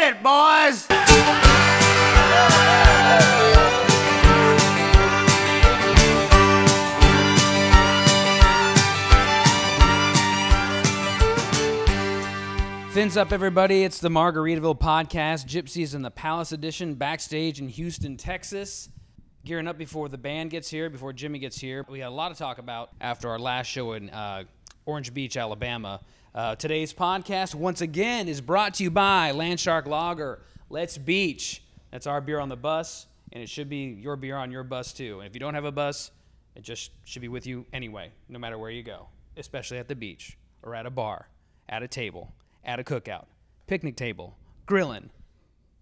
Hit it, boys! Fins up, everybody. It's the Margaritaville Podcast, Gypsies in the Palace Edition, backstage in Houston, Texas. Gearing up before the band gets here, before Jimmy gets here. We got a lot to talk about after our last show in Orange Beach, Alabama. Today's podcast, once again, is brought to you by LandShark Lager. Let's Beach. That's our beer on the bus, and it should be your beer on your bus, too. And if you don't have a bus, it just should be with you anyway, no matter where you go, especially at the beach or at a bar, at a table, at a cookout, picnic table, grilling.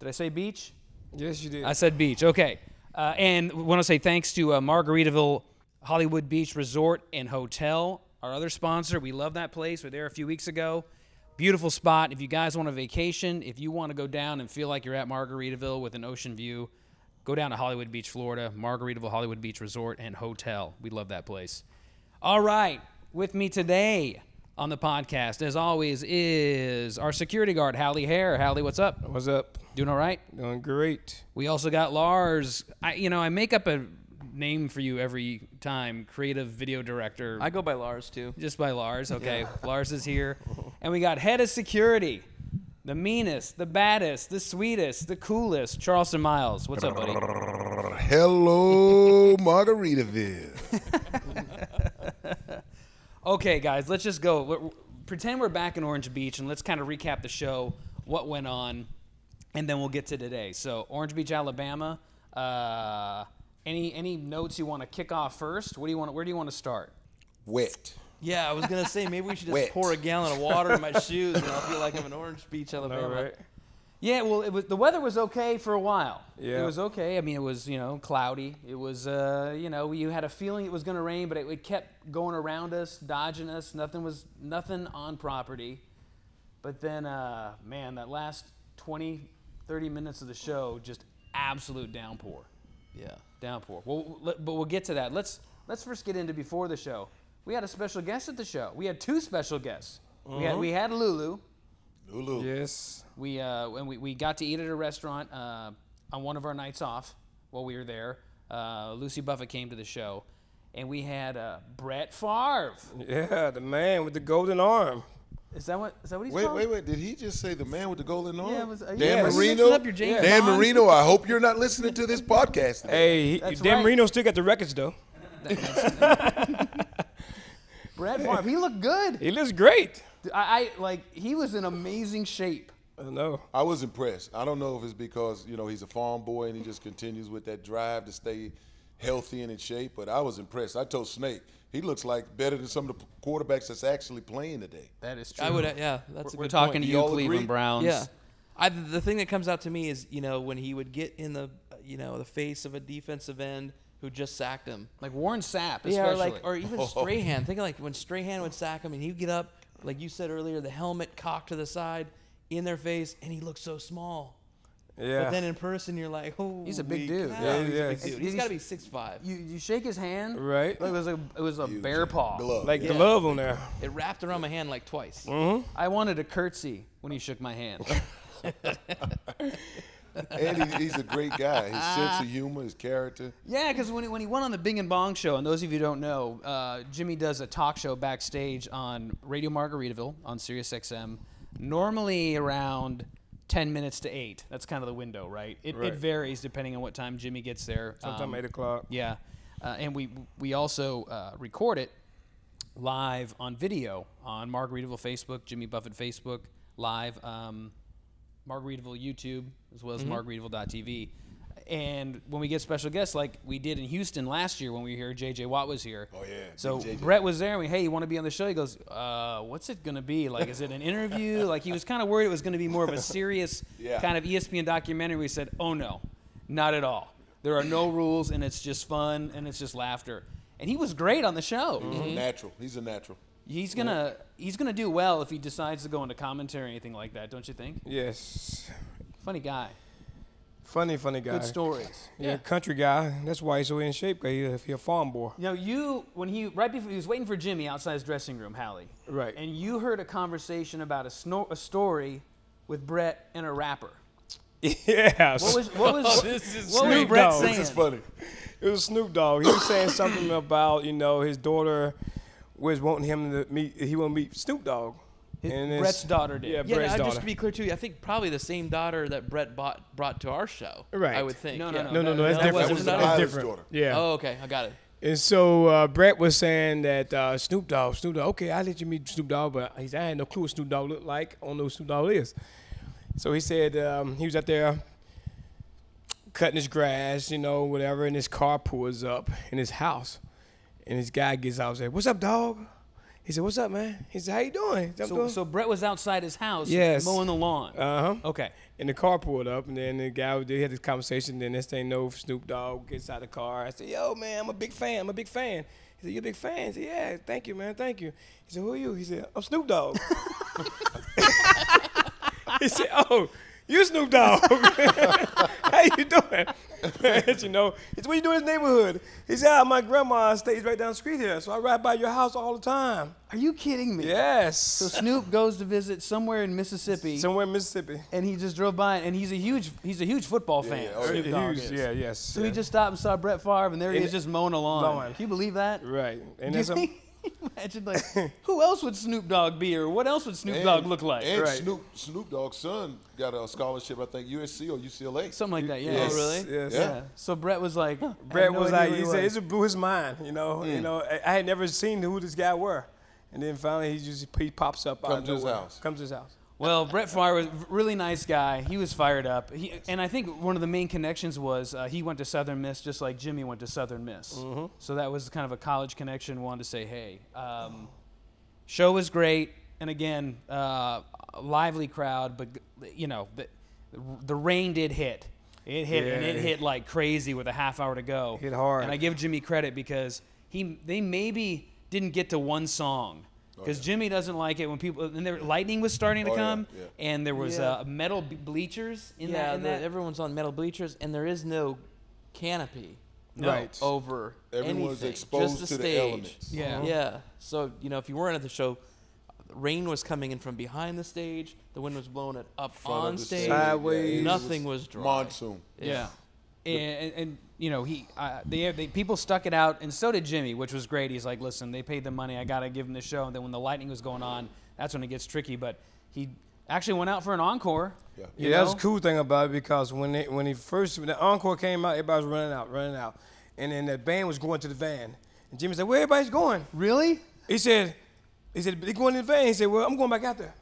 Did I say beach? Yes, you did. I said beach. Okay. And we want to say thanks to Margaritaville Hollywood Beach Resort and Hotel, our other sponsor. We love that place. We were there a few weeks ago. Beautiful spot. If you guys want a vacation, if you want to go down and feel like you're at Margaritaville with an ocean view, go down to Hollywood Beach, Florida, Margaritaville Hollywood Beach Resort and Hotel. We love that place. All right. With me today on the podcast, as always, is our security guard, Hallie Hare. Hallie, what's up? What's up? Doing all right? Doing great. We also got Lars. I make up a name for you every time. Creative video director. I go by Lars, too. Just by Lars. Okay. Yeah. Lars is here. And we got head of security, the meanest, the baddest, the sweetest, the coolest, Charleston Miles. What's up, buddy? Hello, Margaritaville. Okay, guys, let's just go. Pretend we're back in Orange Beach, and let's kind of recap the show, what went on, and then we'll get to today. So, Orange Beach, Alabama. Any notes you want to kick off first? Where do you want to start? Wet. Yeah, I was going to say maybe we should just Wet. pour a gallon of water in my shoes and I'll feel like I'm in Orange Beach, Alabama. All right. Yeah, well, the weather was okay for a while. Yeah. It was okay. I mean, it was, cloudy. It was, you had a feeling it was going to rain, but it kept going around us, dodging us. Nothing on property. But then, that last 20, 30 minutes of the show, just absolute downpour. Yeah. Downpour. But we'll get to that. Let's first get into before the show. We had a special guest at the show. We had two special guests. We had Lulu. Lulu. Yes. We got to eat at a restaurant on one of our nights off while we were there. Lucy Buffett came to the show, and we had Brett Favre. Yeah, the man with the golden arm. Is that what he's called? Wait. Did he just say the man with the golden arm? Yeah, Dan was Marino. mixing up your James Dan Bond? Marino, I hope you're not listening to this podcast. Hey, That's Dan right. Marino still got the records, though. Brett Favre. He looked good. He looks great. He was in amazing shape. I know. I was impressed. I don't know if it's because, he's a farm boy and he just continues with that drive to stay healthy and in shape, but I was impressed. I told Snake, he looks like better than some of the quarterbacks that's actually playing today. That is true. I would, yeah, that's a We're good talking point. to You you, all Cleveland agree? Browns. Yeah. The thing that comes out to me is, when he would get in the, the face of a defensive end who just sacked him. Like Warren Sapp, especially. Yeah, or even Strahan. Think of like when Strahan would sack him and he'd get up, like you said earlier, the helmet cocked to the side in their face, and he looked so small. Yeah. But then in person, you're like, oh, He's a big dude. Yeah, he's Yeah, a big yeah. dude. He's got to be 6'5". You shake his hand. Right. Like it was a bear paw. Glove. Like Yeah. the love on there. It wrapped around my hand like twice. Mm-hmm. I wanted a curtsy when he shook my hand. And he's a great guy. His sense of humor, his character. Yeah, because when he went on the Bing and Bong show, and those of you who don't know, Jimmy does a talk show backstage on Radio Margaritaville on Sirius XM, normally around 10 minutes to 8. That's kind of the window, right? It varies depending on what time Jimmy gets there. Sometime 8 o'clock. Yeah, and we also record it live on video on Margaritaville Facebook, Jimmy Buffett Facebook, live, Margaritaville YouTube, as well as Margaritaville.tv. And when we get special guests like we did in Houston last year when we were here, J.J. Watt was here. Oh, yeah. So Big JJ. Brett was there, and hey, you want to be on the show? He goes, what's it going to be? Like, is it an interview? Like, he was kind of worried it was going to be more of a serious kind of ESPN documentary. We said, oh, no, not at all. There are no rules, and it's just fun, and it's just laughter. And he was great on the show. Natural. He's a natural. He's gonna do well if he decides to go into commentary or anything like that, don't you think? Yes. Funny guy. Funny guy. Good stories. Yeah, country guy. That's why he's so in shape, because he's a farm boy. You know, right before he was waiting for Jimmy outside his dressing room, Hallie. Right. And you heard a conversation about a story with Brett and a rapper. Yeah. What was This is what was Snoop Brett Dogg. saying? This is funny. It was Snoop Dogg. He was saying something about, his daughter was wanting him to meet. He want to meet Snoop Dogg. And Brett's daughter did. Yeah, Yeah, Brett's daughter. just to be clear too, I think probably the same daughter that Brett brought to our show. Right. I would think. No, yeah. no, No, that's That different. was That's another- different. daughter. Yeah. Oh, okay, I got it. And so Brett was saying that Snoop Dogg, okay, I'll let you meet Snoop Dogg, but he said, I had no clue what Snoop Dogg looked like. I don't know who Snoop Dogg is. So he said he was out there cutting his grass, whatever, and his car pulls up in his house. And this guy gets out and says, "What's up, dog?" He said, "What's up, man?" He said, "How you doing?" So Brett was outside his house Yes. mowing the lawn. Uh-huh. Okay. And the car pulled up, and then the guy, they had this conversation. Then next thing you know, Snoop Dogg gets out of the car. I said, "Yo, man, I'm a big fan. He said, "You a big fan?" I said, "Yeah, thank you, man, thank you." He said, "Who are you?" He said, "I'm Snoop Dogg." He said, "Oh, you Snoop Dogg. How you doing?" He said, "What you doing in this neighborhood?" He said, "My grandma stays right down the street here, so I ride by your house all the time." Are you kidding me? Yes. So Snoop goes to visit somewhere in Mississippi, Somewhere in Mississippi. and he just drove by, and he's a huge football fan. yeah. Oh, Snoop yeah. Dogg Huge, is. yeah, yes. So he just stopped and saw Brett Favre, and there he And- is just mowing a lawn. Lawn. Can you believe that? Right. And Do you that's imagine, like, who else would Snoop Dogg be, or what else would Snoop Dogg look like? And Right. Snoop Dogg's son got a scholarship, I think, USC or UCLA. Something like that, yeah. Yes, Oh, really? Yes. Yeah. So Brett was like, Brett was like, he said, said, it blew his mind, I had never seen who this guy were. And then finally he pops up out of Comes to his nowhere. house. Comes to his house. Well, Brett Favre was a really nice guy. He was fired up. And I think one of the main connections was he went to Southern Miss just like Jimmy went to Southern Miss. Mm-hmm. So that was kind of a college connection. Wanted to say, hey, show was great. And again, a lively crowd, but, the rain did hit. It hit, and it Yeah. hit like crazy with a half hour to go. Hit hard. And I give Jimmy credit because they maybe didn't get to one song. Because Jimmy doesn't like it when people, and lightning was starting to Oh, yeah, come, yeah. and there was Yeah. metal bleachers in Yeah, that. everyone's on metal bleachers, and there is no canopy No. Right. over Everyone's anything. exposed just the to the stage. elements. Yeah. Yeah. So if you weren't at the show, rain was coming in from behind the stage. The wind was blowing it up Front on of the stage. Sideways. Nothing was dry. Monsoon. Yeah. And they people stuck it out, and so did Jimmy, which was great. He's like, listen, they paid the money. I got to give them the show. And then when the lightning was going on, that's when it gets tricky. But he actually went out for an encore. Yeah. you Yeah, that's know? the cool thing about it because when the encore came out, everybody was running out. And then the band was going to the van. And Jimmy said, "Where everybody's going?" Really? He said, "They're going in the van." He said, "Well, I'm going back out there."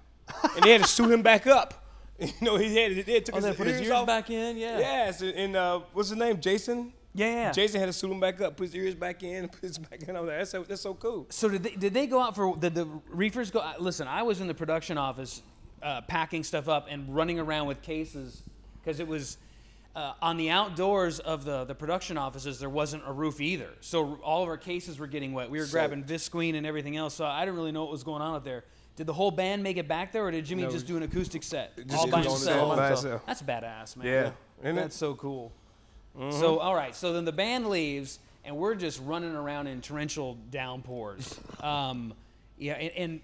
And they had to suit him back up. They took Oh, they put his ears off. back in? Yeah. Yes, and what's his name? Jason? Yeah. Jason had to suit him back up, put his ears back in, put his back in over there. That's so cool. So did they go out for the reefers go? Listen, I was in the production office packing stuff up and running around with cases because it was on the outdoors of the production offices. There wasn't a roof either, so all of our cases were getting wet. We were grabbing Visqueen and everything else. So I didn't really know what was going on out there. Did the whole band make it back there, or did Jimmy just do an acoustic set all by on his himself? own. By himself. That's badass, man. Yeah. Isn't it? That's so cool. So, all right. So then the band leaves, and we're just running around in torrential downpours. And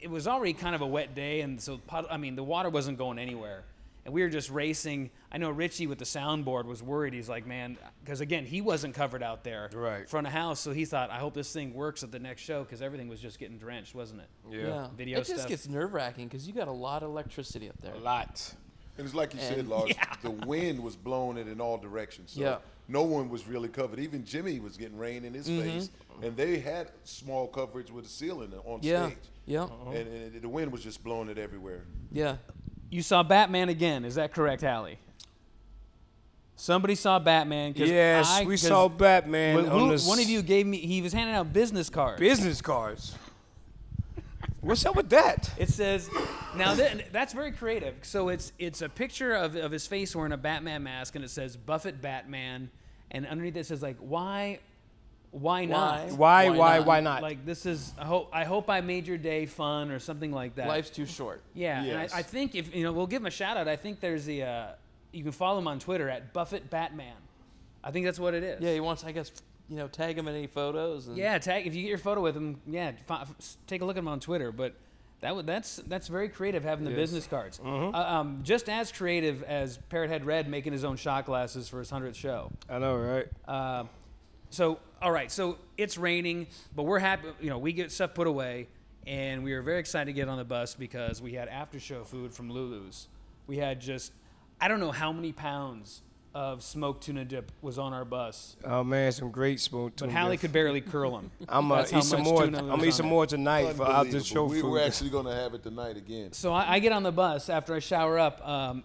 it was already kind of a wet day, and so the water wasn't going anywhere, and we were just racing. I know Richie with the soundboard was worried. He's like, man, because again, he wasn't covered out there, Right. front of house. So he thought, I hope this thing works at the next show because everything was just getting drenched, wasn't it? Yeah. Video It just stuff. gets nerve-wracking because you got a lot of electricity up there. A lot. And it's like you said, And- Lars, the wind was blowing it in all directions. So Yeah. no one was really covered. Even Jimmy was getting rain in his face. And they had small coverage with the ceiling on Yeah. stage. Yeah. And the wind was just blowing it everywhere. Yeah. You saw Batman again. Is that correct, Hallie? Somebody saw Batman. Yes, we saw Batman on this one of you gave me, he was handing out business cards. business cards. What's up with that? It says, now that's very creative. So it's a picture of his face wearing a Batman mask, and it says Buffett Batman, and underneath it says like, why not? Why not? Like this is, I hope I made your day fun or something like that. Life's too short. Yeah, Yes. and I think if we'll give him a shout out. I think there's you can follow him on Twitter at Buffett Batman. I think that's what it is. Yeah, he wants, I guess, tag him in any photos. And Yeah, if you get your photo with him, take a look at him on Twitter. But That's very creative, having the Yes. business cards. Just as creative as Parrot Head Red making his own shot glasses for his 100th show. I know, right? So, all right, so it's raining, but we're happy. We get stuff put away, and we were very excited to get on the bus because we had after-show food from Lulu's. We had I don't know how many pounds of smoked tuna dip was on our bus. Oh man, some great smoked tuna. But Hallie dip. could barely curl them. I'm gonna eat some more. I'm gonna eat some more tonight for after the show We food. were actually going to have it tonight again. So I get on the bus after I shower up,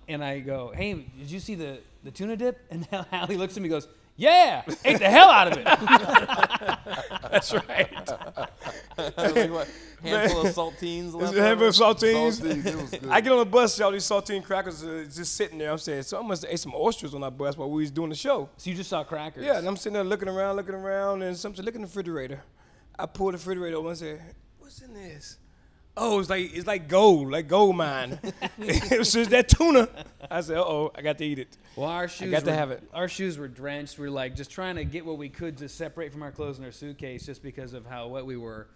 and I go, "Hey, did you see the tuna dip?" And Hallie looks at me and goes, "Yeah, ate the hell out of it." That's right. Like what? Handful of saltines left. Is it handful of saltines? Saltines, it was good. I get on the bus, see all these saltine crackers just sitting there. I'm saying, so I must have ate some oysters on our bus while we was doing the show. So you just saw crackers. Yeah, and I'm sitting there looking around, and something look in the refrigerator. I pulled the refrigerator open and said, "What's in this?" Oh, it's like gold mine. It was just that tuna. I said, "Uh-oh, I got to eat it." Well, our shoes got to have it. Our shoes were drenched. We were like just trying to get what we could to separate from our clothes in our suitcase, just because of how wet we were.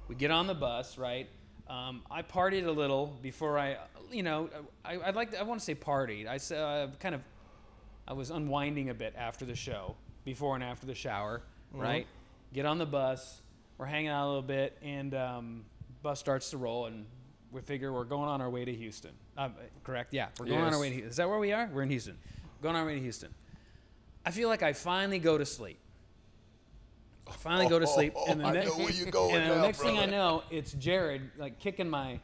We get on the bus, right? I partied a little before I want to say partied. I was unwinding a bit after the show, before and after the shower, right? Get on the bus. We're hanging out a little bit, and bus starts to roll, and we figure we're going on our way to Houston. Correct? Yeah, we're going on our way to Houston. Is that where we are? We're in Houston. Going on our way to Houston. I feel like I finally go to sleep. And I know where you're going and now, the next thing I brother. know, it's Jared like kicking my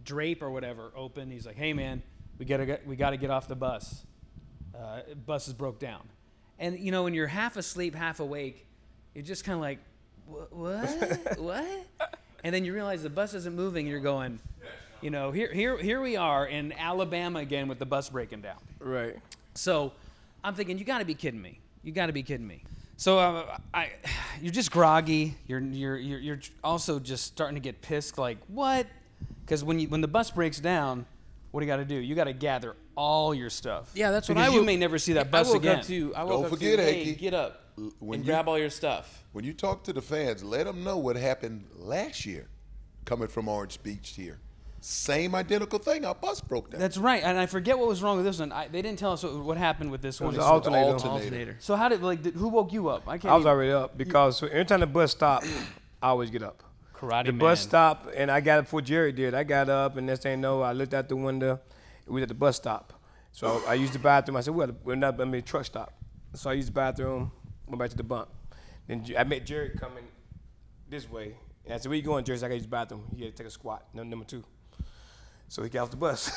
drape or whatever open. He's like, "Hey man, we gotta get off the bus. Bus is broke down." And when you're half asleep, half awake, you're just kind of like, what? And then you realize the bus isn't moving. And you're going, here we are in Alabama again with the bus breaking down. Right. So I'm thinking, you got to be kidding me. So you're just groggy. You're also just starting to get pissed. Like, what? Because when the bus breaks down, what do you got to do? You got to gather all your stuff. Yeah, that's what because I you would- may never see that bus I woke again. Up to, I woke Don't up forget, to, hey, Hickey. get up When and you- grab all your stuff. When you talk to the fans, let them know what happened last year coming from Orange Beach here. Same identical thing. Our bus broke down. That's right, and I forget what was wrong with this one. They didn't tell us what happened with this one. was It's- an alternator. Alternator. So how who woke you up? I can't. I was even- already up because every time the bus stopped, I always get up. Karate The man. bus stopped, and I got up before Jerry did. I got up, and next thing you know, I looked out the window. We was at the bus stop. So I used the bathroom. I said, we're not at the truck stop. So I used the bathroom, went back to the bunk. Then I met Jerry coming this way. And I said, "Where you going, Jerry?" I said, "I got to use the bathroom." He had to take a squat, number 2. So he got off the bus.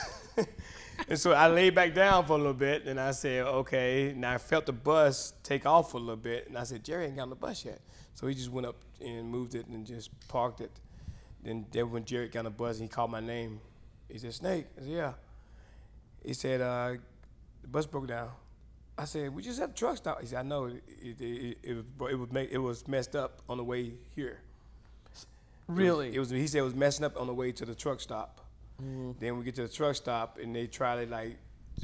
And so I laid back down for a little bit, and I said, okay. And I felt the bus take off for a little bit, and I said, "Jerry ain't got on the bus yet." So he just went up and moved it and just parked it. Then when Jerry got on the bus, and he called my name. He said, "Snake." I said, "Yeah." He said, "The bus broke down." I said, "We just have a truck stop." He said, "I know. It was messed up on the way here." Really? He said it was messing up on the way to the truck stop. Then we get to the truck stop, and they try to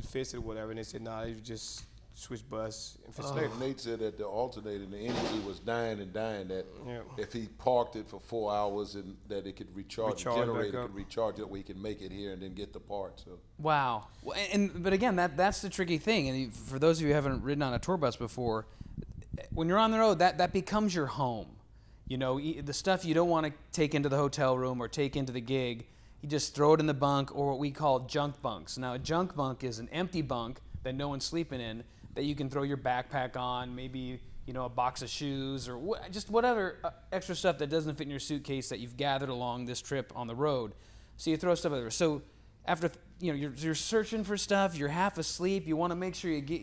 fix it or whatever, and they said, "No, they just switch bus and fix it later." Nate said that the alternator, the energy was dying, that Yeah. if he parked it for 4 hours and that it could recharge the Recharge back generator up. could recharge it, we can make it here and then get the parts. So. Wow. But again, that's the tricky thing. And for those of you who haven't ridden on a tour bus before, when you're on the road, that becomes your home. The stuff you don't want to take into the hotel room or take into the gig, you just throw it in the bunk, or what we call junk bunks. Now, a junk bunk is an empty bunk that no one's sleeping in that you can throw your backpack on, maybe a box of shoes or just whatever extra stuff that doesn't fit in your suitcase that you've gathered along this trip on the road. So you throw stuff over there. So after you're searching for stuff, you're half asleep. You want to make sure you get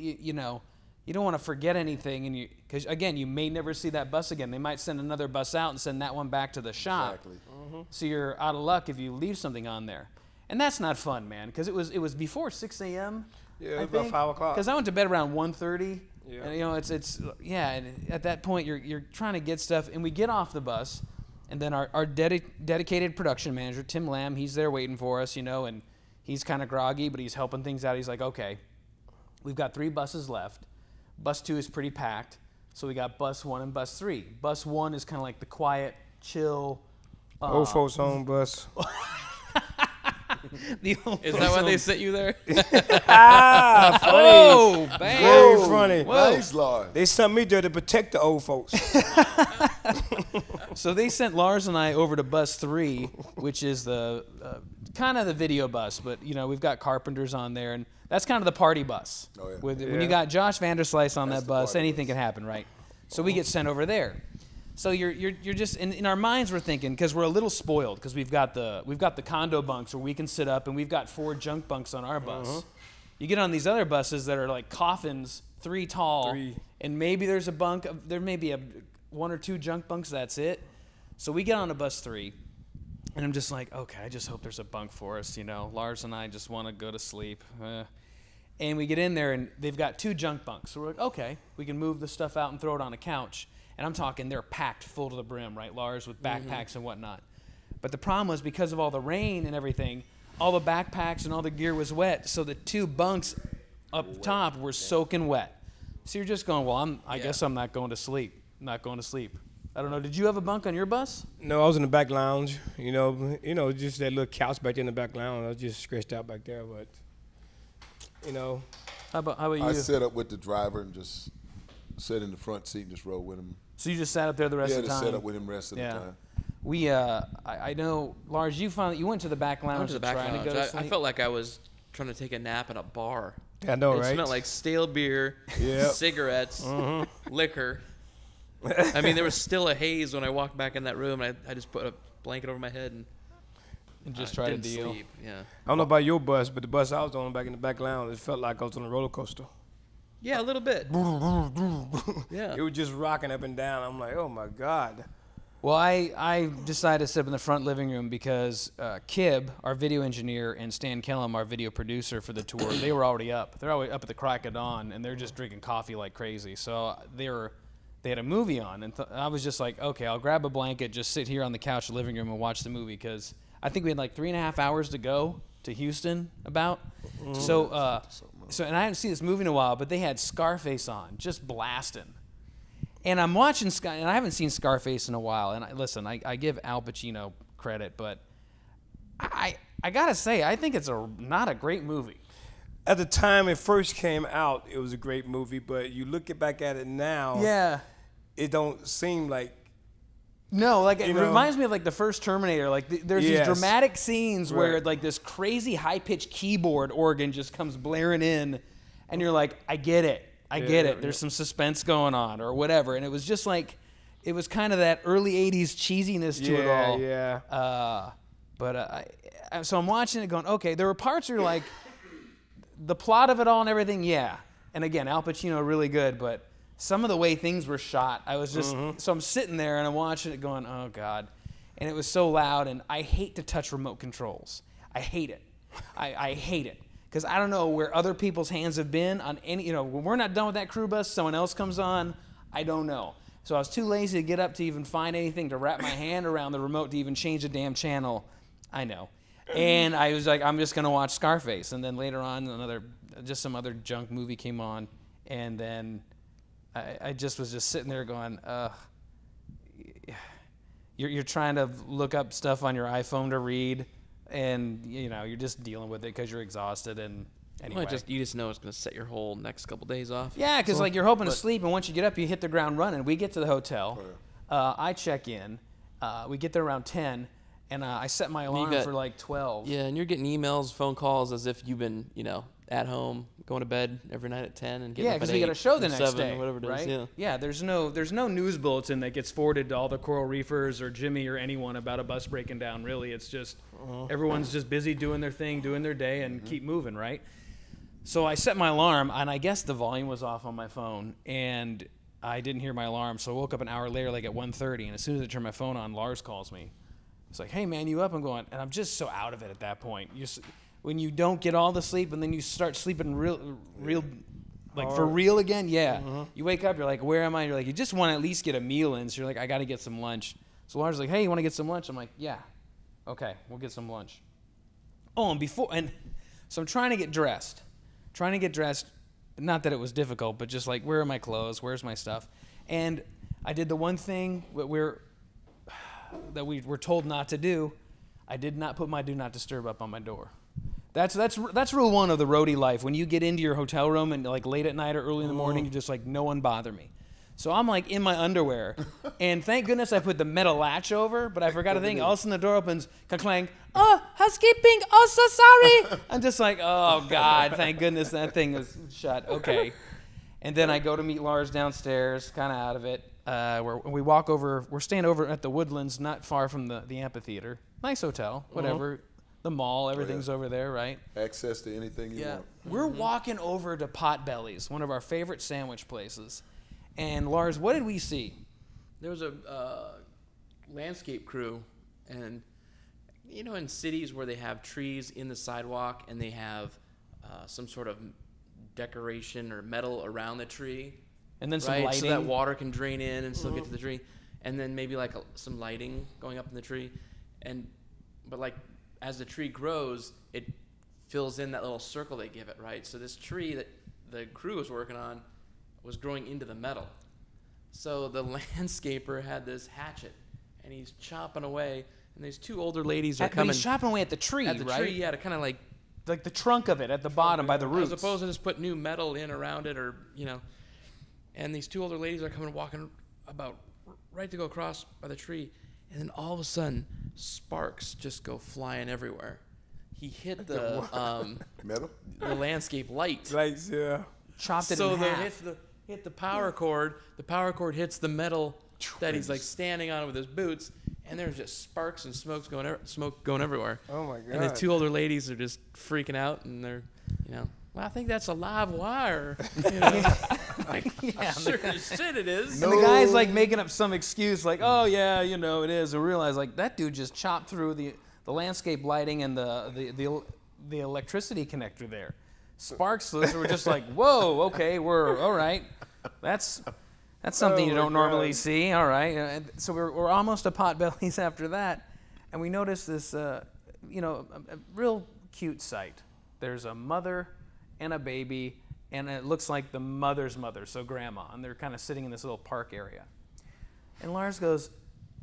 you don't want to forget anything, and because again, you may never see that bus again. They might send another bus out and send that one back to the shop. Exactly. So you're out of luck if you leave something on there, and that's not fun, man. Because it was before 6 a.m. Yeah, it was about 5 o'clock. Because I went to bed around 1:30. Yeah. And and at that point you're trying to get stuff, and we get off the bus, and then our dedicated production manager Tim Lamb, he's there waiting for us, and he's kind of groggy, but he's helping things out. He's like, "Okay, we've got 3 buses left. Bus 2 is pretty packed, so we got bus 1 and bus 3. Bus 1 is kind of like the quiet, chill, Old folks home bus. The old Is folks that why home- they sent you there? Ah, funny. Oh, bam. Very funny. Nice, Lord. They sent me there to protect the old folks. So they sent Lars and I over to bus 3, which is the kind of the video bus, but you know we've got carpenters on there, and that's kind of the party bus. Oh, yeah. When Yeah. you got Josh Vanderslice on That's that the bus, party anything bus. can happen, right? So we get sent over there. So you're just in our minds we're thinking, because we're a little spoiled because we've got the condo bunks where we can sit up, and we've got 4 junk bunks on our bus. You get on these other buses that are like coffins, 3 tall, 3. and maybe there's a bunk. There may be 1 or 2 junk bunks. That's it. So we get on to bus 3, and I'm just like, okay, I just hope there's a bunk for us. You know, Lars and I just want to go to sleep. And we get in there, and they've got 2 junk bunks. So we're like, okay, we can move the stuff out and throw it on a couch. And I'm talking, they're packed full to the brim, right, Lars, with backpacks and whatnot. But the problem was because of all the rain and everything, all the backpacks and all the gear was wet. So the 2 bunks up top were soaking wet. So you're just going, well, I guess I'm not going to sleep. Not going to sleep. I don't know. Did you have a bunk on your bus? No, I was in the back lounge. You know, just that little couch back there in the back lounge. I was just stretched out back there, but you know. How about you? I set up with the driver and just sat in the front seat and just rode with him. So you just sat up there the rest Yeah, of the just time? set up with him the rest of the time. We, I know, Lars, you went to the back I went lounge to the back trying lounge. to go to I sleep. felt like I was trying to take a nap in a bar. I know, It right? smelled like stale beer, Yep. cigarettes, liquor. I mean, there was still a haze when I walked back in that room, and I just put a blanket over my head and just try to didn't deal. sleep. Yeah. I don't know about your bus, but the bus I was on back in the back lounge, it felt like I was on a roller coaster. Yeah, a little bit. Yeah. It was just rocking up and down. I'm like, oh my God. Well, I decided to sit up in the front living room because Kib, our video engineer, and Stan Kellum, our video producer for the tour, they were already up. They're already up at the crack of dawn, and they're just drinking coffee like crazy. So they had a movie on, and I was just like, okay, I'll grab a blanket, just sit here on the couch in the living room and watch the movie, because I think we had like 3.5 hours to go to Houston about. So and I hadn't seen this movie in a while, but they had Scarface on, just blasting. And I'm watching and I haven't seen Scarface in a while. And I give Al Pacino credit, but I gotta say, I think it's not a great movie. At the time it first came out, it was a great movie, but you look back at it now, Yeah. it don't seem like. No, like it You know? reminds me of like the first Terminator. Like there's these Yes. dramatic scenes where Right. like this crazy high-pitched keyboard organ just comes blaring in, and you're like, I get it. I get it. There's some suspense going on or whatever. And it was just like, it was kind of that early 80s cheesiness to it all. Yeah. So I'm watching it going, okay, there were parts where like, the plot of it all and everything, yeah. And again, Al Pacino really good, but some of the way things were shot, I was just, so I'm sitting there and I'm watching it going, oh God. And it was so loud, and I hate to touch remote controls. I hate it. I hate it. Because I don't know where other people's hands have been on any, when we're not done with that crew bus, someone else comes on, I don't know. So I was too lazy to get up to even find anything to wrap my hand around the remote to even change the damn channel. I know. And I was like, I'm just going to watch Scarface. And then later on, some other junk movie came on. And then I just was just sitting there going, you're trying to look up stuff on your iPhone to read. And, you're just dealing with it because you're exhausted. And anyway. Well, you just know it's going to set your whole next couple days off. Yeah, because you're hoping to sleep, and once you get up, you hit the ground running. We get to the hotel. I check in. We get there around 10, and I set my alarm for like 12. Yeah, and you're getting emails, phone calls as if you've been, at home, going to bed every night at 10 and getting up at 8. Yeah, because we got a show the or next 7, day, whatever it is. right? Yeah. There's no news bulletin that gets forwarded to all the coral reefers or Jimmy or anyone about a bus breaking down. Really, it's just everyone's just busy doing their thing, doing their day, and keep moving, right? So I set my alarm, and I guess the volume was off on my phone, and I didn't hear my alarm. So I woke up an hour later, like at 1:30, and as soon as I turned my phone on, Lars calls me. It's like, hey man, you up? I'm going, and I'm just so out of it at that point. When you don't get all the sleep and then you start sleeping real, like for real again, yeah. You wake up, you're like, where am I? You're like, you just want to at least get a meal in. So you're like, I got to get some lunch. So Lars is like, hey, you want to get some lunch? I'm like, yeah. Okay, we'll get some lunch. Oh, and so I'm trying to get dressed. Not that it was difficult, but just like, where are my clothes? Where's my stuff? And I did the one thing where that we were told not to do, I did not put my do not disturb up on my door. That's rule one of the roadie life. When you get into your hotel room and like late at night or early in the morning, you're just like, no one bother me. So I'm like in my underwear, and thank goodness I put the metal latch over, but I forgot a thing. All of a sudden the door opens, clang. Oh, housekeeping. Oh, so sorry. I'm just like, oh God, thank goodness that thing is shut. Okay. And then I go to meet Lars downstairs, kind of out of it. We walk over. We're staying over at the Woodlands, not far from the amphitheater. Nice hotel, whatever. The mall, everything's over there, right? Access to anything you want. We're walking over to Potbelly's, one of our favorite sandwich places. And Lars, what did we see? There was a landscape crew, and you know, in cities where they have trees in the sidewalk and they have some sort of decoration or metal around the tree, And then some right, lighting. so that water can drain in and still get to the tree, and then maybe like some lighting going up in the tree, but like as the tree grows, it fills in that little circle they give it, right? So this tree that the crew was working on was growing into the metal. So the landscaper had this hatchet, and he's chopping away, and these two older ladies are coming. But he's chopping away at the tree, at the right? tree, yeah, to kind of like the trunk of it at the bottom by the roots. as opposed to just put new metal in around it, or you know. And these two older ladies are coming, walking about right to go across by the tree, and then all of a sudden, sparks just go flying everywhere. He hit the Metal? the landscape light. Lights, yeah. Chopped it So in they half. hit the power cord. The power cord hits the metal that he's like standing on with his boots, and there's just sparks and smoke going everywhere. Oh my God. And the two older ladies are just freaking out, and they're, you know, well, I think that's a live wire. You know? Like, Yeah, sure as shit it is. And the guy's like making up some excuse, like, "Oh yeah, you know it is." And realize like that dude just chopped through the landscape lighting and the electricity connector there. Sparks were just like, "Whoa, okay, we're all right." That's something you don't normally see. All right, so we're almost to Potbelly's after that, and we notice this, a real cute sight. There's a mother and a baby, and it looks like the mother's mother, so grandma, and they're kind of sitting in this little park area. And Lars goes,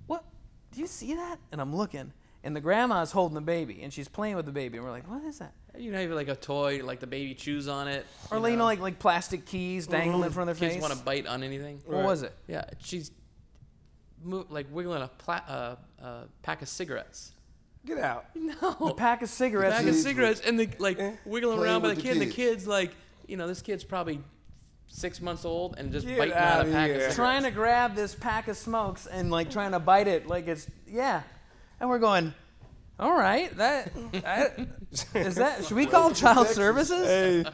"What? Do you see that?" And I'm looking, and the grandma's holding the baby, and she's playing with the baby, and we're like, "What is that?" You know, even like a toy, like the baby chews on it. Or like plastic keys dangling in front of their kids face. want to bite on anything. What was it? Yeah, she's like wiggling a pack of cigarettes. Get out. A No, pack of cigarettes. pack of cigarettes, and they like wiggling Playing around by with the the kid. And the kids. kid's like, you know, this kid's probably 6 months old and just Get biting out outta a pack of here. cigarettes. Trying to grab this pack of smokes and like trying to bite it like it's and we're going, all right, is that should we call child services? Hey,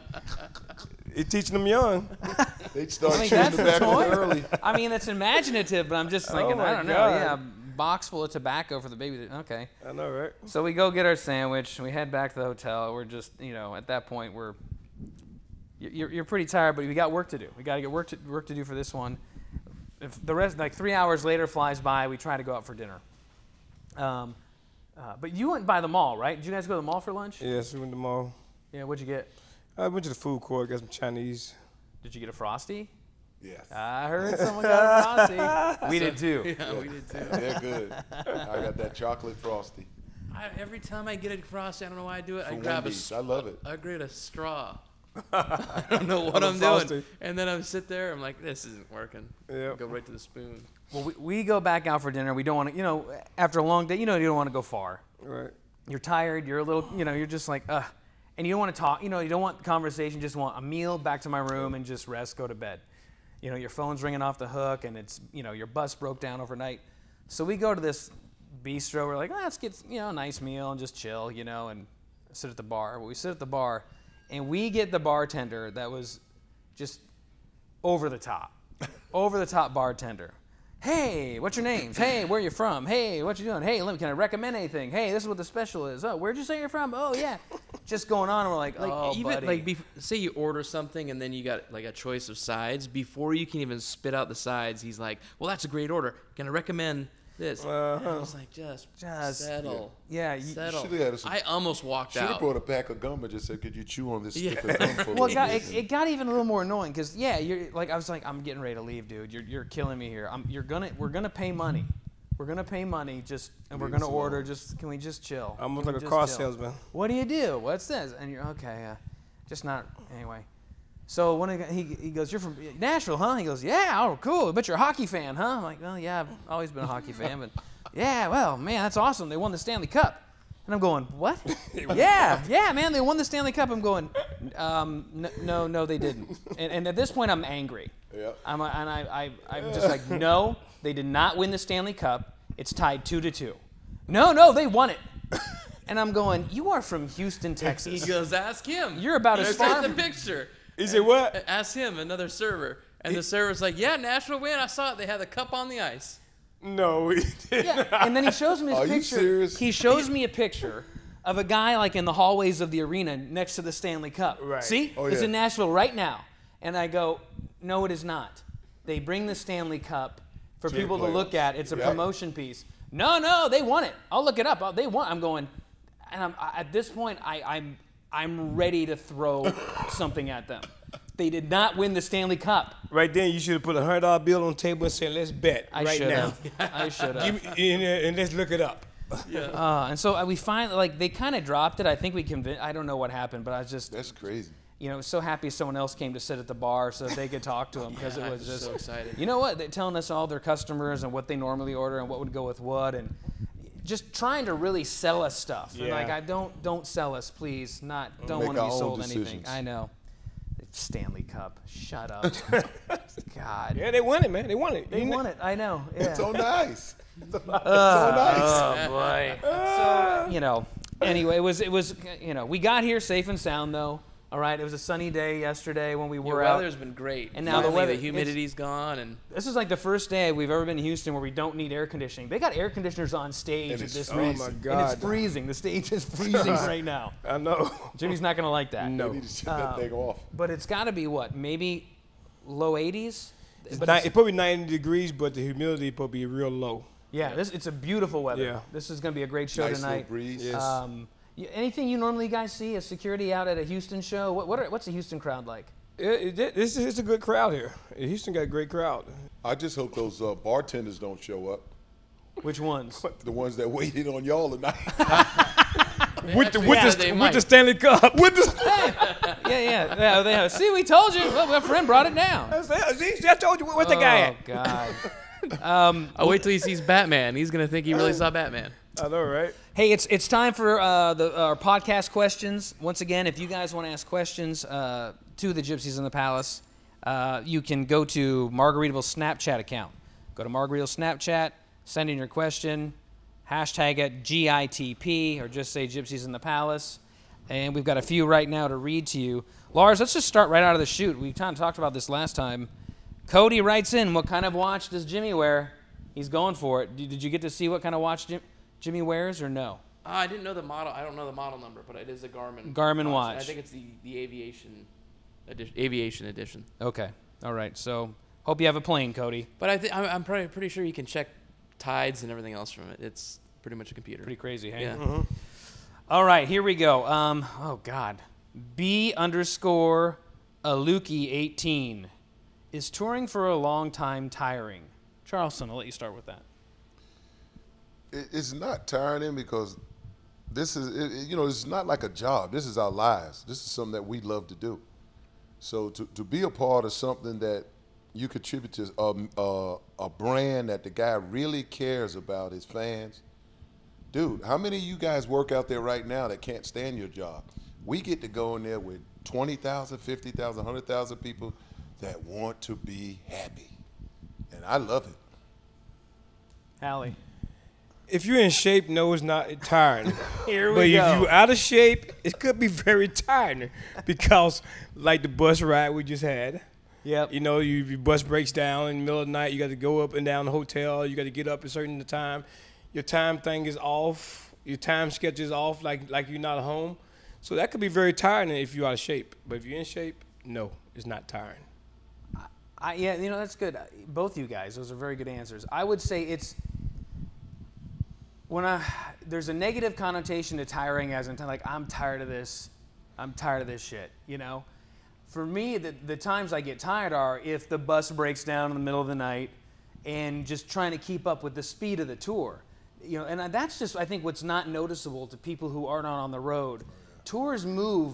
you're teaching them young. They'd start I mean, chewing that's the tobacco toy. early. I mean, it's imaginative, but I'm just thinking, my I don't know. God. Yeah, a box full of tobacco for the baby. Okay. I know, right? So we go get our sandwich. We head back to the hotel. We're just, at that point, you're pretty tired, but we got work to do. We got to get work to do for this one. If the rest, like 3 hours later, flies by, we try to go out for dinner. But you went by the mall, right? Did you guys go to the mall for lunch? Yes, we went to the mall. Yeah. What'd you get? I went to the food court, got some Chinese. Did you get a Frosty? Yes. I heard someone got a Frosty. We did too. Yeah, we did too. They're good. I got that chocolate frosty. Every time I get a frosty, I don't know why I do it. I From grab Wendy's. I love it. I grab a straw. I don't know what On a I'm doing, Frosty. and then I sit there. I'm like, this isn't working. Yep. Go right to the spoon. Well, we go back out for dinner. We don't want to, after a long day, you don't want to go far. Right. You're tired. You're a little, you're just like, ugh. And you don't want to talk. You don't want conversation. Just want a meal, back to my room, and just rest, go to bed. Your phone's ringing off the hook, and it's, your bus broke down overnight. So we go to this bistro. We're like, let's get, a nice meal and just chill, and sit at the bar. Well, we sit at the bar, and we get the bartender that was just over the top bartender. Hey, what's your name? Hey, where you from? Hey, what you doing? Hey, can I recommend anything? Hey, this is what the special is. Oh, where'd you say you're from? Oh, yeah. Just going on, and we're like, oh, even buddy. like say you order something and then you got like a choice of sides. Before you can even spit out the sides, he's like, well, that's a great order. Can I recommend this? And I was like, just settle. Yeah, settle. Should've had some- I almost walked Should have out. brought a pack of gum and just said, could you chew on this Yeah. stick of gum for Well, me? it got even a little more annoying because I was like, I'm getting ready to leave, dude. You're killing me here. We're gonna pay money. We're gonna pay money, and we're Leave gonna us order. alone. Can we just chill? I'm Can like we a just car chill? salesman. What do you do? What's this? And you're okay. Just not anyway. So when he goes, you're from Nashville, huh? He goes, yeah. Oh, cool. But you're a hockey fan, huh? I'm like, well, yeah, I've always been a hockey fan, but yeah, well, man, that's awesome. They won the Stanley Cup. And I'm going, what? yeah, man, they won the Stanley Cup. I'm going, no, they didn't. And at this point, I'm angry. Yep. I'm just like, no, they did not win the Stanley Cup. It's tied 2-2. No, they won it. And I'm going, you are from Houston, Texas. He goes, ask him. You're about as far. There's the picture. He said what? Ask him, another server. And the server's like, yeah, Nashville win. I saw it. They had the cup on the ice. No, he didn't. Yeah, and then he shows me his Are you picture. serious? He shows me a picture of a guy like in the hallways of the arena next to the Stanley Cup. Right. See? Oh, It's yeah. in Nashville right now. And I go, no, it is not. They bring the Stanley Cup for To the people to look playoffs. at. It's a Yep. promotion piece. No, they won it. I'll look it up. They won. I'm going, and at this point, I'm ready to throw something at them. They did not win the Stanley Cup. Right then, you should have put a $100 bill on the table and said, let's bet I right should now. have. I should have. And let's look it up. Yeah. And so we finally, they kind of dropped it. I think we convinced, I don't know what happened, but I was just, That's crazy. so happy someone else came to sit at the bar so that they could talk to him because Yeah, it I was was just, so excited. you know what? They're telling us all their customers and what they normally order and what would go with what and just trying to really sell us stuff. And Yeah. don't sell us, please. Don't Make want to our be own sold anything. decisions. I know. Stanley Cup. Shut up. God. Yeah, they won it, man. They won it. They won it. I know. Yeah. It's on the ice. It's on ice. Oh boy. So anyway, it was we got here safe and sound though. All right, it was a sunny day yesterday when we The were out. weather's been great. And now the Finally, weather- the humidity's gone, and This is like the first day we've ever been in Houston where we don't need air conditioning. They got air conditioners on stage And at it's this freezing. race, Oh, my and God. it's freezing. The stage is freezing right now. I know. Jimmy's not gonna like that. No. They need to shut that thing off. But it's got to be what, maybe low 80s. It's, But it's probably 90 degrees, but the humidity probably real low. yeah, it's a beautiful weather. Yeah. This is gonna be a great show Nice little tonight. breeze. Yes. Anything you normally guys see as security out at a Houston show? What's the Houston crowd like? It's a good crowd here. Houston got a great crowd. I just hope those bartenders don't show up. Which ones? The ones that waited on y'all tonight. With they the might. Stanley Cup. With the Yeah. They have. See, we told you. Well, my friend brought it down. See, I told you where's the guy at? Oh God. I'll wait till he sees Batman. He's gonna think he really saw Batman. I know, right? Hey, it's time for our podcast questions. Once again, if you guys want to ask questions to the Gypsies in the Palace, you can go to Margaritaville Snapchat account. Go to Margaritaville Snapchat, send in your question, hashtag it GITP, or just say Gypsies in the Palace. And we've got a few right now to read to you. Lars, let's just start right out of the chute. We kind of talked about this last time. Cody writes in, what kind of watch does Jimmy wear? He's going for it. Did you get to see what kind of watch Jimmy wears or no? I didn't know the model. I don't know the model number, but it is a Garmin. Garmin watch. I think it's the aviation edition. Okay. All right. So hope you have a plane, Cody. But I'm probably pretty sure you can check tides and everything else from it. It's pretty much a computer. Pretty crazy, hey? Yeah. All right, here we go. Oh, God. B_Aluki18 is touring for a long time tiring. Charleston, I'll let you start with that. It's not tiring because this is, it's not like a job. This is our lives. This is something that we love to do. So to be a part of something that you contribute to a brand that the guy really cares about his fans. Dude, how many of you guys work out there right now that can't stand your job? We get to go in there with 20,000, 50,000, 100,000 people that want to be happy. And I love it. Hallie. If you're in shape, no, it's not tiring. Here But we if go. you're out of shape, it could be very tiring because, like the bus ride we just had, Yep. your bus breaks down in the middle of the night. You got to go up and down the hotel. You got to get up at a certain time. Your time thing is off. Your time schedule is off, like you're not at home. So that could be very tiring if you're out of shape. But if you're in shape, no, it's not tiring. Yeah, that's good. Both you guys, those are very good answers. I would say it's there's a negative connotation to tiring as in like I'm tired of this shit, For me, the times I get tired are if the bus breaks down in the middle of the night and just trying to keep up with the speed of the tour. You know, and that's just, I think, what's not noticeable to people who aren't on the road. Tours move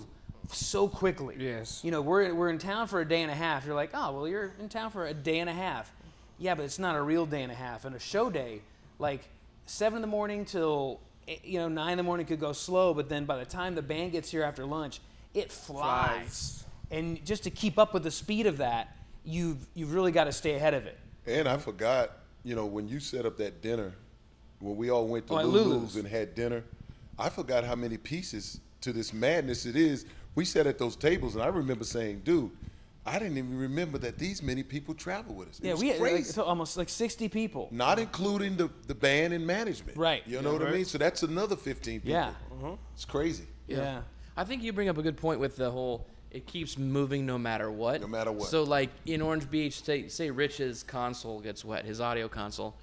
so quickly. Yes. You know, we're in town for a day and a half. You're like, oh, well, you're in town for a day and a half. Yeah, but it's not a real day and a half. And a show day, like 7 in the morning till 9 in the morning could go slow, but then by the time the band gets here after lunch, it flies. And just to keep up with the speed of that, you've really got to stay ahead of it. And I forgot, when you set up that dinner, when we all went to Lulu's and had dinner, I forgot how many pieces to this madness it is. We sat at those tables, and I remember saying, dude, I didn't even remember that these many people travel with us. We had almost like 60 people. Not including the band and management. Right. You know what I mean? So that's another 15 people. Yeah. It's crazy. Yeah. I think you bring up a good point with the whole, it keeps moving no matter what. No matter what. So like in Orange Beach, say Rich's console gets wet, his audio console.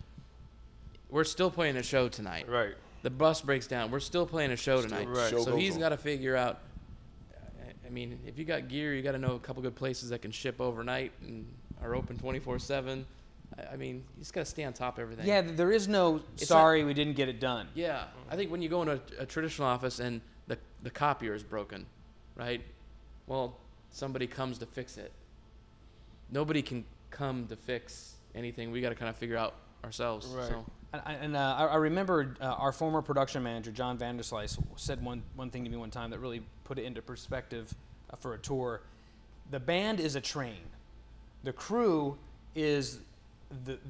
We're still playing a show tonight. Right. The bus breaks down. We're still playing a show tonight. Right. Show So goes he's on. got to figure out, I mean, if you got gear, you got to know a couple good places that can ship overnight and are open 24/7. I mean, you just got to stay on top of everything. Yeah, there is no sorry we didn't get it done. Yeah, I think when you go into a traditional office and the copier is broken, right? Well, somebody comes to fix it. Nobody can come to fix anything. We got to kind of figure out ourselves. Right. So. I remember our former production manager, John Vanderslice, said one thing to me one time that really put it into perspective for a tour. The band is a train. The crew is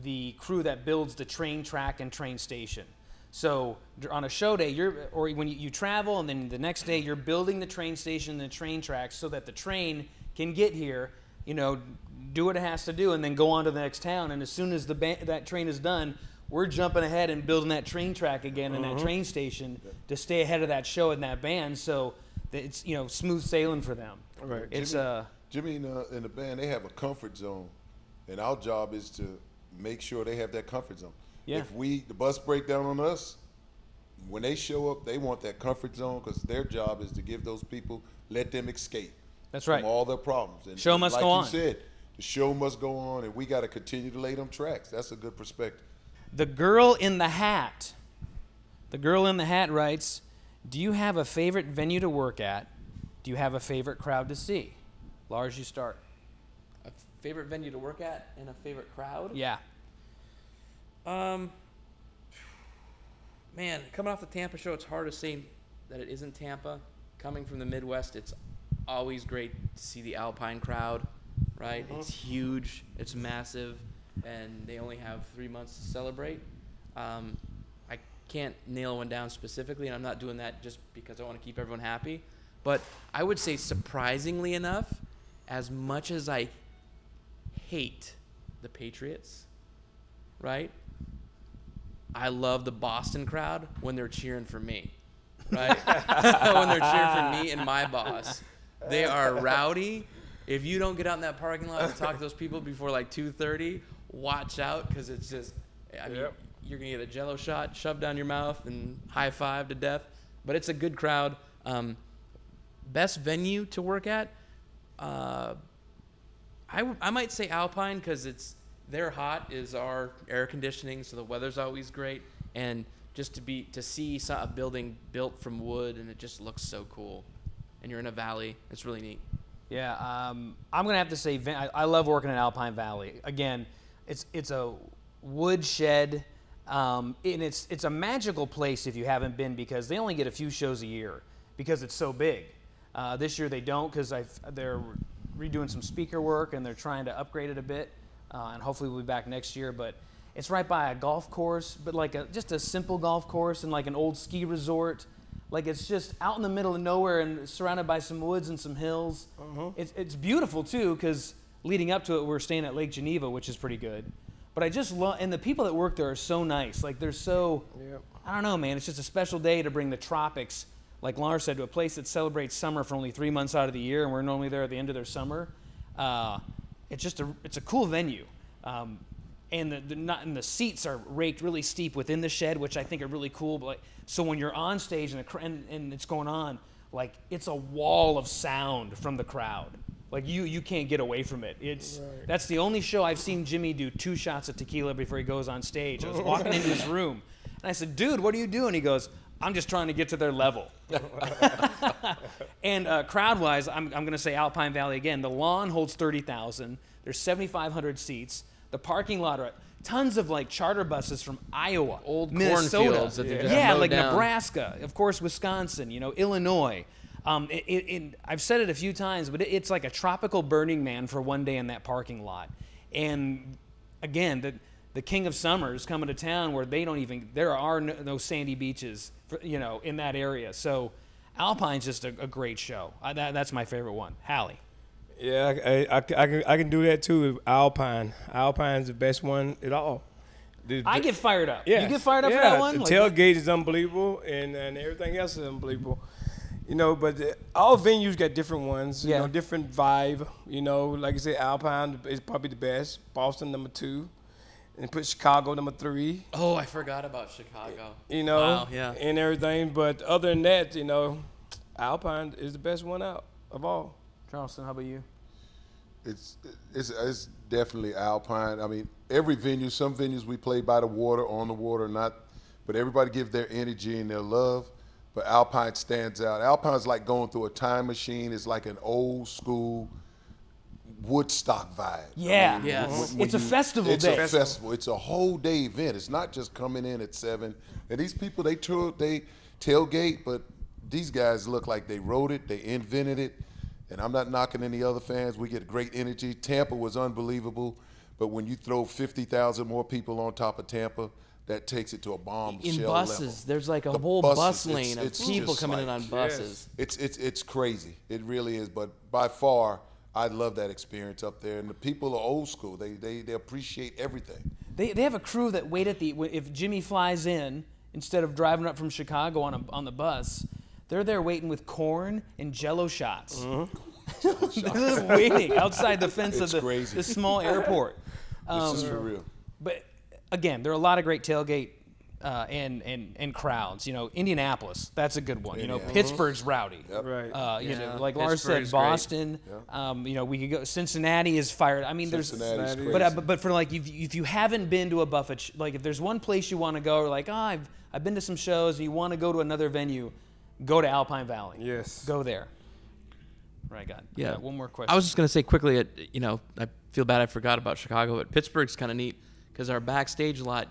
the crew that builds the train track and train station. So on a show day, or when you travel, and then the next day you're building the train station and the train tracks so that the train can get here, do what it has to do, and then go on to the next town. And as soon as that train is done, we're jumping ahead and building that train track again and that train station to stay ahead of that show and that band, so that it's smooth sailing for them. Right. It's Jimmy and the band, they have a comfort zone, and our job is to make sure they have that comfort zone. Yeah. If the bus break down on us, when they show up, they want that comfort zone because their job is to give those people, let them escape. That's right. From all their problems. And Show must go on. Like you said, the show must go on, and we got to continue to lay them tracks. That's a good perspective. The girl in the hat. The girl in the hat writes, do you have a favorite venue to work at? Do you have a favorite crowd to see? Lars, you start. A favorite venue to work at and a favorite crowd? Yeah. Man, coming off the Tampa show, it's hard to say that it isn't Tampa. Coming from the Midwest, it's always great to see the Alpine crowd, right? It's huge, it's massive, and they only have 3 months to celebrate. I can't nail one down specifically, and I'm not doing that just because I want to keep everyone happy. But I would say, surprisingly enough, as much as I hate the Patriots, right? I love the Boston crowd when they're cheering for me, right? When they're cheering for me and my boss. They are rowdy. If you don't get out in that parking lot and talk to those people before like 2:30, watch out, because it's just, I mean, you're going to get a Jell-O shot shoved down your mouth and high-five to death. But it's a good crowd. Best venue to work at? I might say Alpine, because they're hot is our air conditioning, so the weather's always great, and just to see a building built from wood, and it just looks so cool, and you're in a valley, it's really neat. Yeah, I'm gonna have to say I love working at Alpine Valley. Again, it's a wood shed, and it's a magical place if you haven't been, because they only get a few shows a year because it's so big. This year they don't, because they're redoing some speaker work and they're trying to upgrade it a bit. And hopefully we'll be back next year. But it's right by a golf course, but like just a simple golf course and like an old ski resort. Like it's just out in the middle of nowhere and surrounded by some woods and some hills. It's beautiful too, because leading up to it, we're staying at Lake Geneva, which is pretty good. But I just love, and the people that work there are so nice. Like they're so, I don't know, man. It's just a special day to bring the tropics, like Lars said, to a place that celebrates summer for only 3 months out of the year, and we're normally there at the end of their summer. It's a cool venue, and the seats are raked really steep within the shed, which I think are really cool. But so when you're on stage and it's going on, like it's a wall of sound from the crowd. Like you can't get away from it. That's the only show I've seen Jimmy do 2 shots of tequila before he goes on stage. I was walking into his room, and I said, "Dude, what are you doing?" He goes, "I'm just trying to get to their level." And crowd-wise, I'm going to say Alpine Valley again. The lawn holds 30,000. There's 7,500 seats. The parking lot are tons of like charter buses from Iowa, Old Minnesota, cornfields that they just mowed like down. Nebraska, of course, Wisconsin, Illinois. I've said it a few times, but it's like a tropical Burning Man for one day in that parking lot. And again, the king of summer is coming to town where there are no sandy beaches, in that area. So Alpine's just a great show. That's my favorite one. Hallie. Yeah, I can do that too. Alpine's the best one at all. I get fired up. Yeah, You get fired up for that one? The tailgate is unbelievable, and everything else is unbelievable. But all venues got different ones. Different vibe. Like I said, Alpine is probably the best. Boston number 2, and put Chicago number 3. Oh, I forgot about Chicago. Wow, yeah. And everything. But other than that, Alpine is the best one out of all. Charleston, how about you? It's definitely Alpine. I mean, every venue, some venues we play by the water, on the water, not, but everybody give their energy and their love. But Alpine stands out. Alpine's like going through a time machine. It's like an old school Woodstock vibe. Yeah. Yes. It's a festival It's day. a festival. It's a whole day event. It's not just coming in at 7. And these people, they tailgate, but these guys look like they wrote it, they invented it. And I'm not knocking any other fans. We get great energy. Tampa was unbelievable. But when you throw 50,000 more people on top of Tampa, that takes it to a bombshell In level. buses, there's like a The whole buses, bus lane it's of people just coming in like- on buses. It's crazy. It really is. But by far, I love that experience up there. And the people are old school. They appreciate everything. They have a crew that wait if Jimmy flies in, instead of driving up from Chicago on the bus, they're there waiting with corn and Jello shots. They're just waiting outside the fence It's of crazy. the small airport. This is for real. But again, there are a lot of great tailgate and crowds. Indianapolis, that's a good one. Indianapolis. Pittsburgh's rowdy. Yep. Right. Like Lars said, Pittsburgh's great. Boston. We could go. Cincinnati is fired. I mean, Cincinnati's there's. crazy. But for like, if you haven't been to a Buffett, like if there's one place you want to go, or like, I've been to some shows, and you want to go to another venue, go to Alpine Valley. Yes. Go there. Right, God. Yeah. One more question. I was just going to say quickly, I feel bad I forgot about Chicago, but Pittsburgh's kind of neat because our backstage lot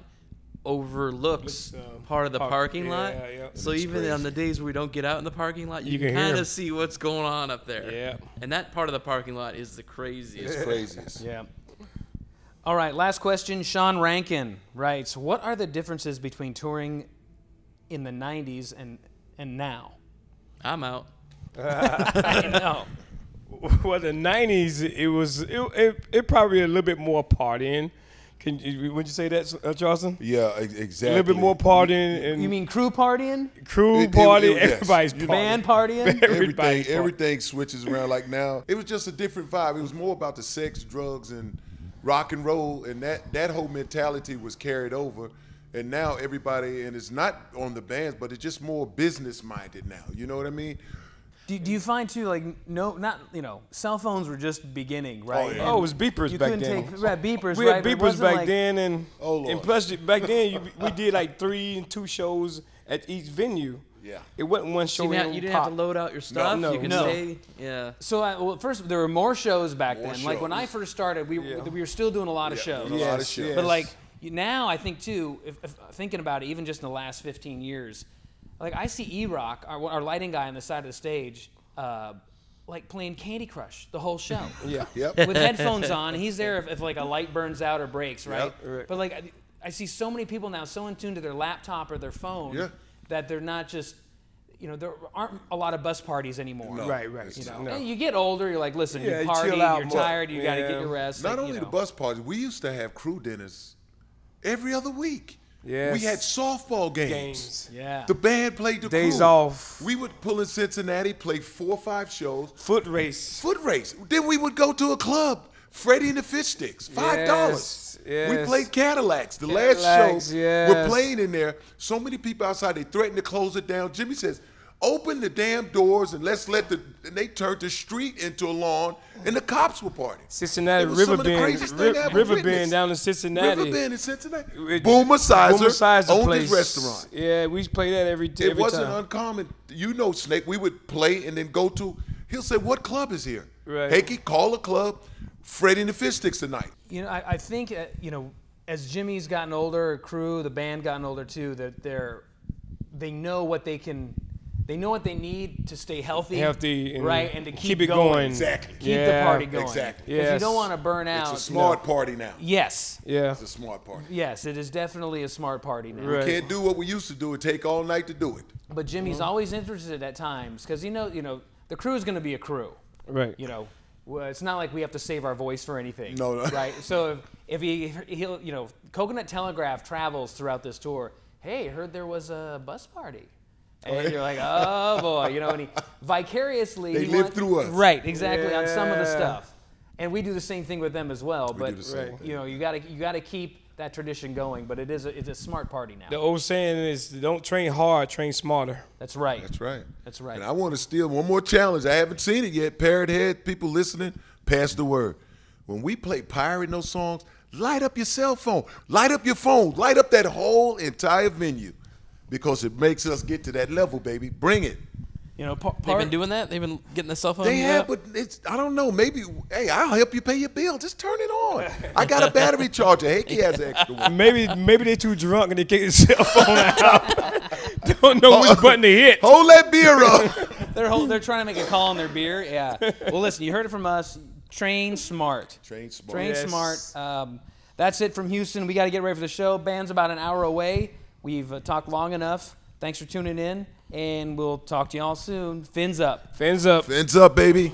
overlooks part of the parking lot. Yeah. So It's even crazy. on the days where we don't get out in the parking lot, you can can hear kind 'em. of see what's going on up there. Yeah. And that part of the parking lot is the craziest. It's craziest. Yeah. All right, last question. Sean Rankin writes, what are the differences between touring in the 90s and now? I'm out. I know. Well, the 90s, it probably a little bit more partying. Would you say that, Charleston? Yeah, exactly. A little bit more partying and You mean crew partying? crew party. yes. Everybody's partying. Band partying? Everybody's partying. Everything switches around. Like now, it was just a different vibe. It was more about the sex, drugs, and rock and roll, and that whole mentality was carried over. And now everybody, and it's not on the bands, but it's just more business minded now. You know what I mean? Do you find too, like, cell phones were just beginning, right? yeah. Oh, it was beepers You back couldn't then. take beepers, We right? had but it beepers wasn't back like- then, and Oh, Lord. and plus back then we did like 3 and 2 shows at each venue. Yeah. It wasn't one show. So you didn't have to load out your stuff. no, you could no. stay. Yeah. So, first, there were more shows back More then. Like, when I shows. first started, we were still doing a lot of shows. A lot of Yes, shows. yes. But, like, now I think, too, if thinking about it, even just in the last 15 years, like, I see E-Rock, our lighting guy on the side of the stage, like, playing Candy Crush the whole show. Yeah. Yep. With headphones on. He's there if like, a light burns out or breaks, right? Yep. Right. But, like, I see so many people now so in tune to their laptop or their phone Yeah. that they're not just, there aren't a lot of bus parties anymore. No. Right. It's You not. know. And you get older, you're like, listen, Yeah, you you party, chill out you're more. tired, you got to get Yeah. your rest. Not like, only the bus parties, we used to have crew dinners every other week. Yes. We had softball games. Yeah. The band played the Days crew. off. We would pull in Cincinnati, play 4 or 5 shows. Foot race. Foot race. Then we would go to a club, Freddie and the Fish Sticks, $5. Yes, We yes. played Cadillacs. The last Cadillacs, show, yes. we're playing in there. So many people outside, they threatened to close it down. Jimmy says, Open the damn doors and and they turned the street into a lawn, and the cops were partying. Cincinnati, It was some of the craziest thing I ever River witnessed. Bend down in Cincinnati. River Bend in Cincinnati. Boomer Sizer owned his restaurant. Yeah, we play that every It wasn't time. uncommon. You know, Snake, we would play and then go to, he'll say, what club is here? Right. Hakey, call a club. Freddie and the Fish Sticks tonight. You know, I think, you know, as Jimmy's gotten older, crew, the band gotten older too, that they know what they can, they know what they need to stay healthy, and right, and to keep it going. Exactly. Keep the party going. Exactly. Because you Yes. don't want to burn out. It's a smart party now. Yes. Yeah. It's a smart party. Yes, it is definitely a smart party now. Right. Can't do what we used to do. It take all night to do it. But Jimmy's always interested at times because you know, the crew is going to be a crew. Right. You know, well, it's not like we have to save our voice for anything. No. Right. So if he'll, you know, Coconut Telegraph travels throughout this tour. Hey, heard there was a bus party. And you're like, oh boy, you know, and he vicariously They live through us. Right, exactly, on some of the Yeah. stuff. And we do the same thing with them as well. We But do the same thing. you know, you gotta keep that tradition going. But it's a smart party now. The old saying is, don't train hard, train smarter. That's right. That's right. That's right. And I want to steal one more challenge. I haven't seen it yet. Parrot Head, people listening, pass the word. When we play Pirate those songs, light up your cell phone. Light up your phone. Light up that whole entire venue. Because it makes us get to that level, baby. Bring it. You know, They've been doing that. They've been getting the cell phone. They lit have, up? but it's, I don't know. Maybe, hey, I'll help you pay your bill. Just turn it on. I got a battery charger. Hakey has an extra one. Maybe they're too drunk and they take the cell phone out. Don't know which button to hit. Hold that beer up. they're trying to make a call on their beer. Yeah. Well, listen, you heard it from us. Train smart. Train smart. Train Yes. smart. That's it from Houston. We got to get ready for the show. Band's about an hour away. We've talked long enough. Thanks for tuning in, and we'll talk to y'all soon. Fins up. Fins up. Fins up, baby.